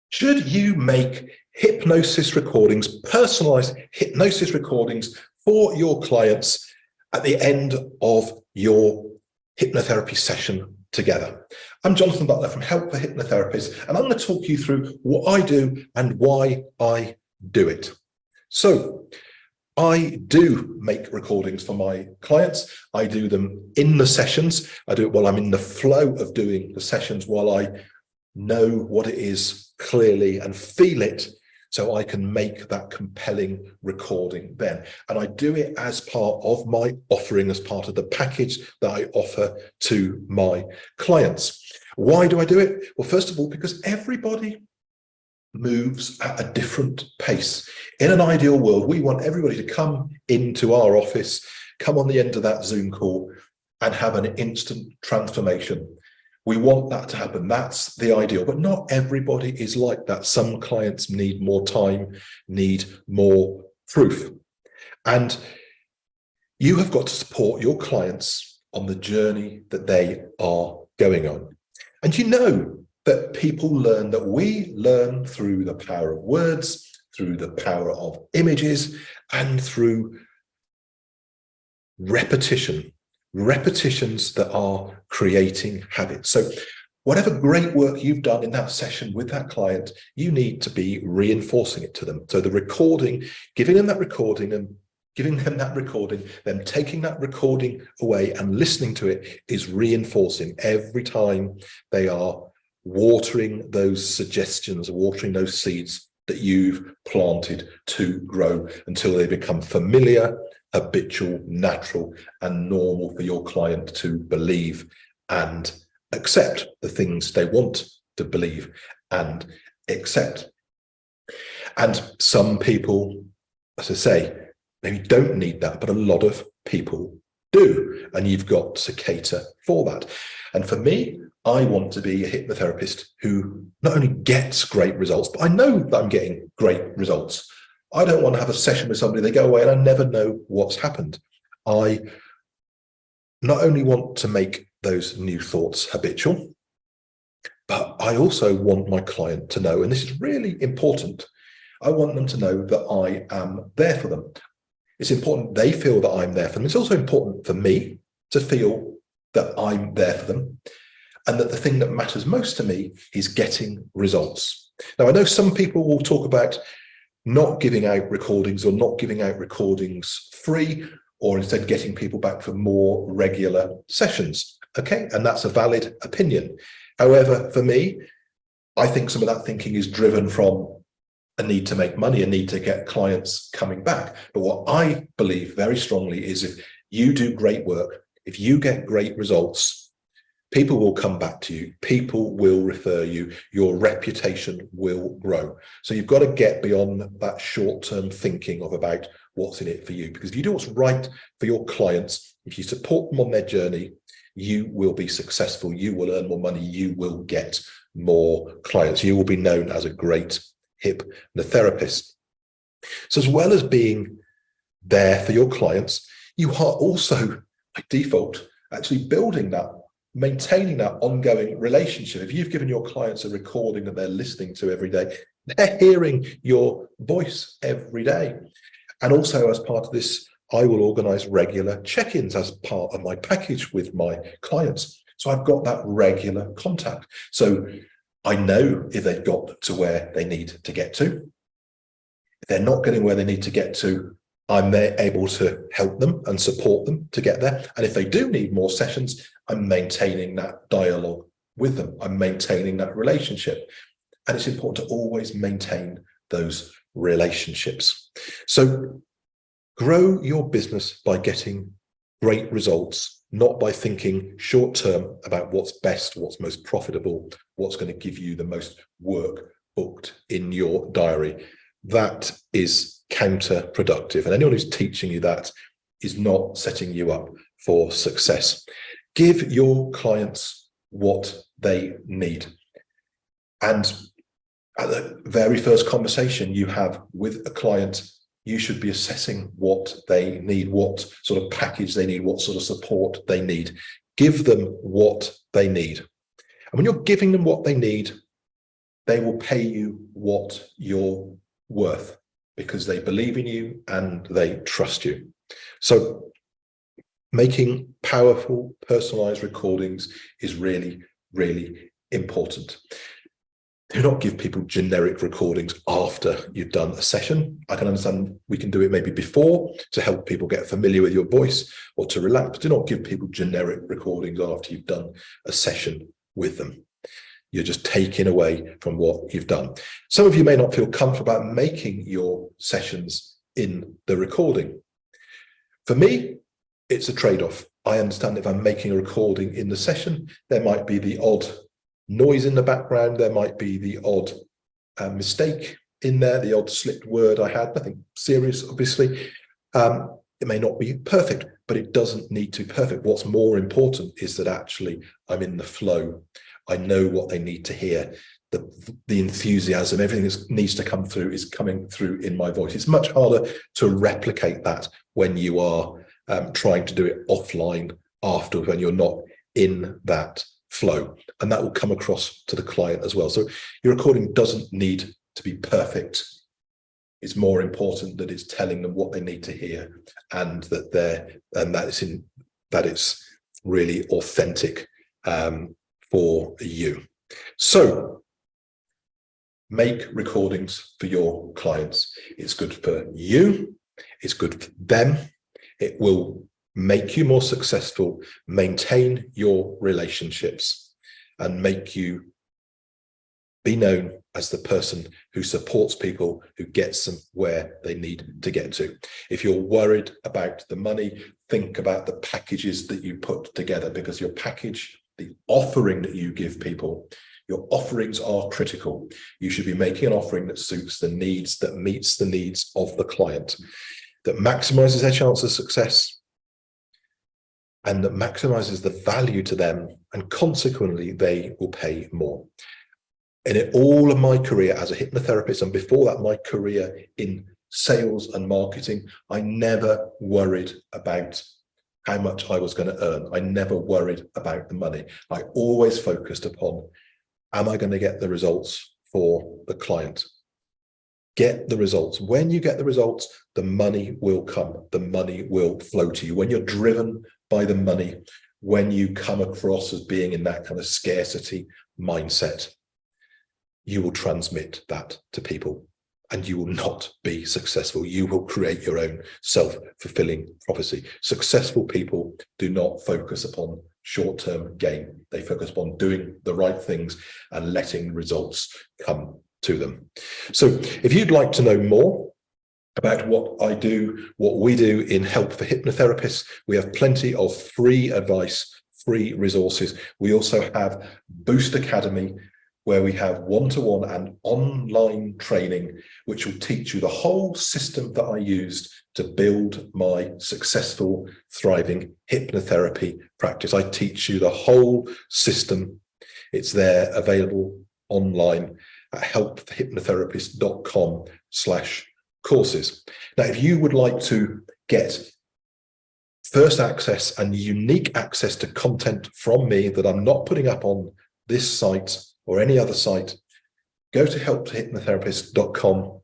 Should you make hypnosis recordings, personalized hypnosis recordings for your clients at the end of your hypnotherapy session together? I'm Jonathan Butler from Help for Hypnotherapists, and I'm going to talk you through what I do and why I do it. So, I do make recordings for my clients. I do them in the sessions. I do it while I'm in the flow of doing the sessions, while I know what it is clearly and feel it, so I can make that compelling recording then. And I do it as part of my offering, as part of the package that I offer to my clients. Why do I do it? Well, first of all, because everybody moves at a different pace. In an ideal world, we want everybody to come into our office, come on the end of that Zoom call and have an instant transformation. We want that to happen. That's the ideal, but not everybody is like that. Some clients need more time, need more proof. And you have got to support your clients on the journey that they are going on. And you know that people learn, that we learn through the power of words, through the power of images, and through repetition. Repetitions that are creating habits. So whatever great work you've done in that session with that client, you need to be reinforcing it to them. So the recording, giving them that recording and giving them that recording, then taking that recording away and listening to it is reinforcing every time they are watering those suggestions, watering those seeds that you've planted to grow until they become familiar, habitual, natural, and normal for your client to believe and accept the things they want to believe and accept. And some people, as I say, maybe don't need that, but a lot of people do, and you've got to cater for that. And for me, I want to be a hypnotherapist who not only gets great results, but I know that I'm getting great results. I don't want to have a session with somebody, they go away and I never know what's happened. I not only want to make those new thoughts habitual, but I also want my client to know, and this is really important, I want them to know that I am there for them. It's important they feel that I'm there for them. It's also important for me to feel that I'm there for them, and that the thing that matters most to me is getting results. Now, I know some people will talk about not giving out recordings or not giving out recordings free, or instead getting people back for more regular sessions. Okay, and that's a valid opinion. However, for me, I think some of that thinking is driven from a need to make money, a need to get clients coming back. But what I believe very strongly is if you do great work, if you get great results, people will come back to you, people will refer you, your reputation will grow. So you've got to get beyond that short-term thinking of about what's in it for you, because if you do what's right for your clients, if you support them on their journey, you will be successful, you will earn more money, you will get more clients, you will be known as a great hypnotherapist. So as well as being there for your clients, you are also by default actually building that, maintaining that ongoing relationship. If you've given your clients a recording that they're listening to every day, they're hearing your voice every day. And also as part of this, I will organize regular check-ins as part of my package with my clients. So I've got that regular contact. So I know if they've got to where they need to get to. If they're not getting where they need to get to, I'm there able to help them and support them to get there. And if they do need more sessions, I'm maintaining that dialogue with them. I'm maintaining that relationship. And it's important to always maintain those relationships. So grow your business by getting great results, not by thinking short term about what's best, what's most profitable, what's going to give you the most work booked in your diary. That is counterproductive. And anyone who's teaching you that is not setting you up for success. Give your clients what they need. And at the very first conversation you have with a client, you should be assessing what they need, what sort of package they need, what sort of support they need. Give them what they need. And when you're giving them what they need, they will pay you what you're worth because they believe in you and they trust you. So making powerful, personalized recordings is really, really important. Do not give people generic recordings after you've done a session. I can understand we can do it maybe before to help people get familiar with your voice or to relax. But do not give people generic recordings after you've done a session with them. You're just taking away from what you've done. Some of you may not feel comfortable about making your sessions in the recording. For me, it's a trade-off. I understand if I'm making a recording in the session, there might be the odd noise in the background, there might be the odd mistake in there, the odd slipped word I had, nothing serious, obviously. It may not be perfect, but it doesn't need to be perfect. What's more important is that actually I'm in the flow. I know what they need to hear. The enthusiasm, everything that needs to come through is coming through in my voice. It's much harder to replicate that when you are trying to do it offline after, when you're not in that flow, and that will come across to the client as well. So your recording doesn't need to be perfect. It's more important that it's telling them what they need to hear, and that it's really authentic for you. So make recordings for your clients. It's good for you, it's good for them. It will make you more successful, maintain your relationships, and make you be known as the person who supports people, who gets them where they need to get to. If you're worried about the money, think about the packages that you put together, because your package, the offering that you give people, your offerings are critical. You should be making an offering that suits the needs, that meets the needs of the client, that maximizes their chance of success, and that maximizes the value to them, and consequently they will pay more. And in all of my career as a hypnotherapist, and before that my career in sales and marketing, I never worried about how much I was going to earn. I never worried about the money. I always focused upon, am I going to get the results for the client? Get the results. When you get the results, the money will come. The money will flow to you. When you're driven by the money, when you come across as being in that kind of scarcity mindset, you will transmit that to people and you will not be successful. You will create your own self-fulfilling prophecy. Successful people do not focus upon short-term gain. They focus upon doing the right things and letting results come to them. So if you'd like to know more about what I do, what we do in Help for Hypnotherapists, we have plenty of free advice, free resources. We also have Boost Academy, where we have one-to-one and online training, which will teach you the whole system that I used to build my successful, thriving hypnotherapy practice. I teach you the whole system. It's there, available online at helpforhypnotherapists.com/courses. Now, if you would like to get first access and unique access to content from me that I'm not putting up on this site or any other site, go to helpforhypnotherapists.com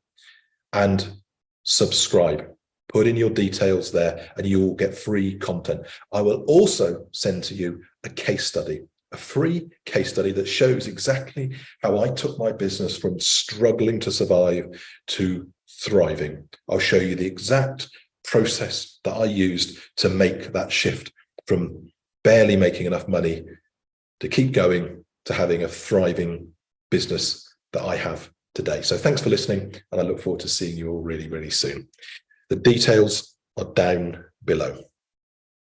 and subscribe. Put in your details there and you will get free content. I will also send to you a case study, a free case study that shows exactly how I took my business from struggling to survive to thriving. I'll show you the exact process that I used to make that shift from barely making enough money to keep going to having a thriving business that I have today. So thanks for listening, and I look forward to seeing you all really, really soon. The details are down below.